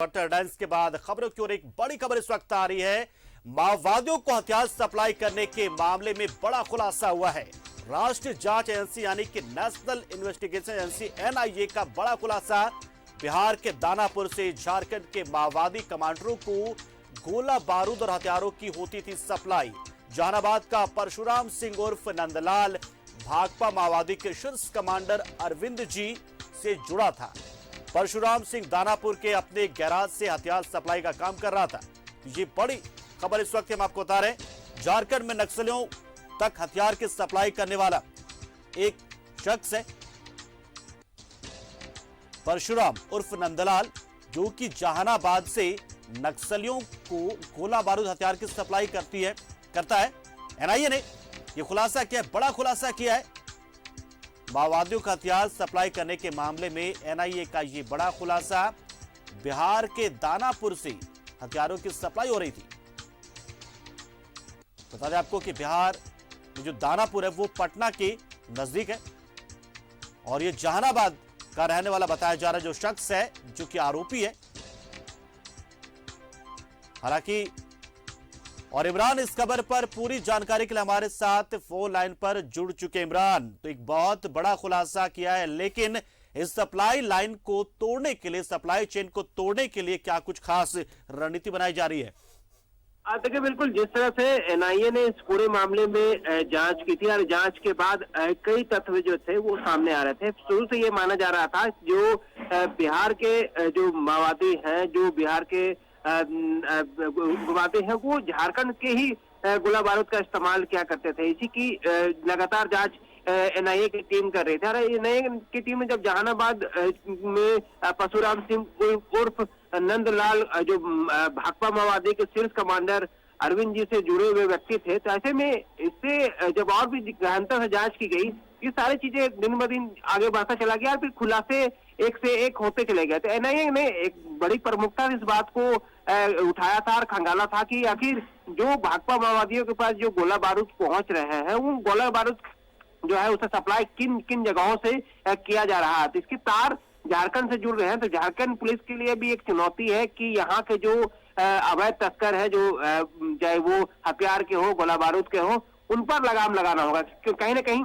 Headlines के बाद खबरों की ओर एक बड़ी खबर इस वक्त आ रही है। माओवादियों को हथियार सप्लाई करने के मामले में बड़ा खुलासा हुआ है। राष्ट्रीय जांच एजेंसी यानी कि नेशनल इन्वेस्टिगेशन एजेंसी एनआईए का बड़ा खुलासा। बिहार के दानापुर से झारखंड के माओवादी कमांडरों को गोला बारूद और हथियारों की होती थी सप्लाई। जहानाबाद का परशुराम सिंह उर्फ नंदलाल भाकपा माओवादी के शीर्ष कमांडर अरविंद जी से जुड़ा था। परशुराम सिंह दानापुर के अपने गैराज से हथियार सप्लाई का काम कर रहा था। ये बड़ी खबर इस वक्त हम आपको बता रहे हैं। झारखंड में नक्सलियों तक हथियार की सप्लाई करने वाला एक शख्स है परशुराम उर्फ नंदलाल, जो कि जहानाबाद से नक्सलियों को गोला बारूद हथियार की सप्लाई करता है। एनआईए ने यह खुलासा किया, बड़ा खुलासा किया है। माओवादियों का हथियार सप्लाई करने के मामले में एनआईए का यह बड़ा खुलासा। बिहार के दानापुर से हथियारों की सप्लाई हो रही थी। बता दें आपको कि बिहार में जो दानापुर है वो पटना के नजदीक है और ये जहानाबाद का रहने वाला बताया जा रहा है जो शख्स है, जो कि आरोपी है। हालांकि और इमरान इस खबर पर पूरी जानकारी के लिए हमारे साथ फोन लाइन पर जुड़ चुके। इमरान, तो एक बहुत बड़ा खुलासा किया है, लेकिन इस सप्लाई लाइन को तोड़ने के लिए, सप्लाई चेन को तोड़ने के लिए क्या कुछ खास रणनीति बनाई जा रही है? देखिए, बिल्कुल जिस तरह से एनआईए ने इस पूरे मामले में जांच की थी और जांच के बाद कई तथ्य जो थे वो सामने आ रहे थे। शुरू से ये माना जा रहा था जो बिहार के जो माओवादी हैं, जो बिहार के उग्रवादी हैं, वो झारखंड के ही गोला बारूद का इस्तेमाल किया करते थे। इसी की लगातार जांच एनआईए की टीम कर रही थी। और एनआईए की टीम में जब जहानाबाद में परशुराम सिंह उर्फ नंदलाल जो भाकपा माओवादी के शीर्ष कमांडर अरविंद जी से जुड़े हुए व्यक्ति थे, तो ऐसे में इससे जब और भी गहनता से जांच की गई, ये सारी चीजें दिन ब दिन आगे बढ़ता चला गया और फिर खुलासे एक से एक होते चले गए। तो एनआईए ने एक बड़ी प्रमुखता से इस बात को उठाया था और खंगाला था कि आखिर जो भाकपा माओवादियों के पास जो गोला बारूद पहुंच रहे हैं, वो गोला बारूद जो है उसे सप्लाई किन किन जगहों से किया जा रहा है। तो इसकी तार झारखंड से जुड़ रहे हैं। तो झारखंड पुलिस के लिए भी एक चुनौती है कि यहाँ के जो अवैध तस्कर है, जो चाहे वो हथियार के हो, गोला बारूद के हो, उन पर लगाम लगाना होगा। क्योंकि कहीं ना कहीं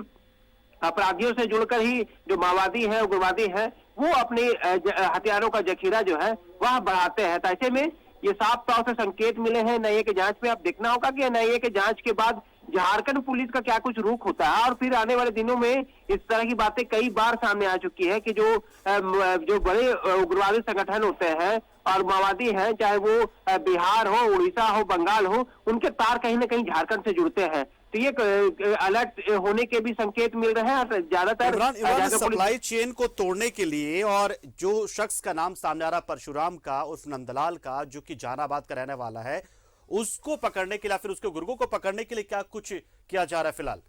अपराधियों से जुड़कर ही जो माओवादी है, उग्रवादी है, वो अपने हथियारों का जखीरा जो है वह बढ़ाते हैं। तो ऐसे में ये साफ तौर से संकेत मिले हैं एनआईए के जांच में। अब देखना होगा कि एनआईए के जांच के बाद झारखंड पुलिस का क्या कुछ रुख होता है। और फिर आने वाले दिनों में इस तरह की बातें कई बार सामने आ चुकी है कि जो बड़े उग्रवादी संगठन होते हैं और माओवादी हैं, चाहे वो बिहार हो, उड़ीसा हो, बंगाल हो, उनके तार कहीं ना कहीं झारखंड से जुड़ते हैं। तो ये अलर्ट होने के भी संकेत मिल रहे हैं। ज्यादातर सप्लाई चेन को तोड़ने के लिए, और जो शख्स का नाम सामने आ रहा परशुराम का उस नंदलाल का, जो कि जहानाबाद का रहने वाला है, उसको पकड़ने के लिए, फिर उसके गुर्गों को पकड़ने के लिए क्या कुछ किया जा रहा है फिलहाल?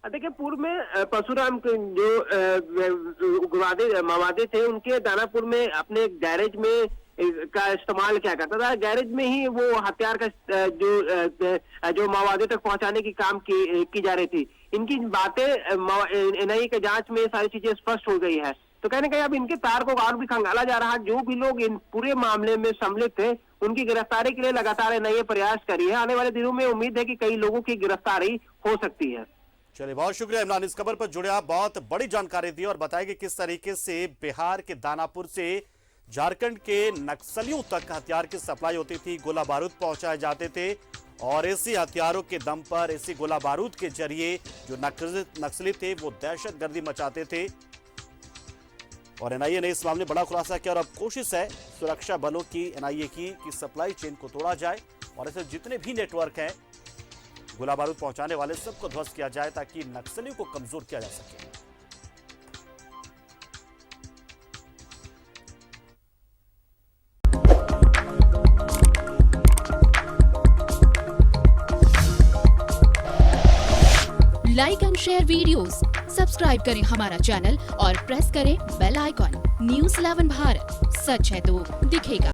देखिए, पूर्व में परशुराम के जो उग्रवादी माओवादी थे, उनके दानापुर में अपने गैरेज में का इस्तेमाल क्या करता था। गैरेज में ही वो हथियार का जो माओवादी तक पहुंचाने की काम की जा रही थी। इनकी बातें एनआईए के जांच में सारी चीजें स्पष्ट हो गई है। तो कहीं ना कहीं अब इनके तार को और भी खंगाला जा रहा है। जो भी लोग इन पूरे मामले में सम्मिलित थे, उनकी गिरफ्तारी के लिए लगातार एनआईए प्रयास करी है। आने वाले दिनों में उम्मीद है कि कई लोगों की गिरफ्तारी हो सकती है। चलिए, बहुत शुक्रिया इमरान, इस खबर पर जुड़े। आप बहुत बड़ी जानकारी दी और बताया कि किस तरीके से बिहार के दानापुर से झारखंड के नक्सलियों तक हथियार की सप्लाई होती थी, गोला बारूद पहुंचाए जाते थे, और इसी हथियारों के दम पर, इसी गोला बारूद के जरिए जो नक्सली थे वो दहशतगर्दी मचाते थे। और एनआईए ने इस मामले में बड़ा खुलासा किया और अब कोशिश है सुरक्षा बलों की, एनआईए की, कि सप्लाई चेन को तोड़ा जाए और ऐसे जितने भी नेटवर्क हैं गोला बारूद पहुंचाने वाले, सबको ध्वस्त किया जाए ताकि नक्सलियों को कमजोर किया जा सके। Like and share videos, subscribe करें हमारा चैनल और प्रेस करें बेल आइकॉन। न्यूज़ 11 भारत, सच है तो दिखेगा।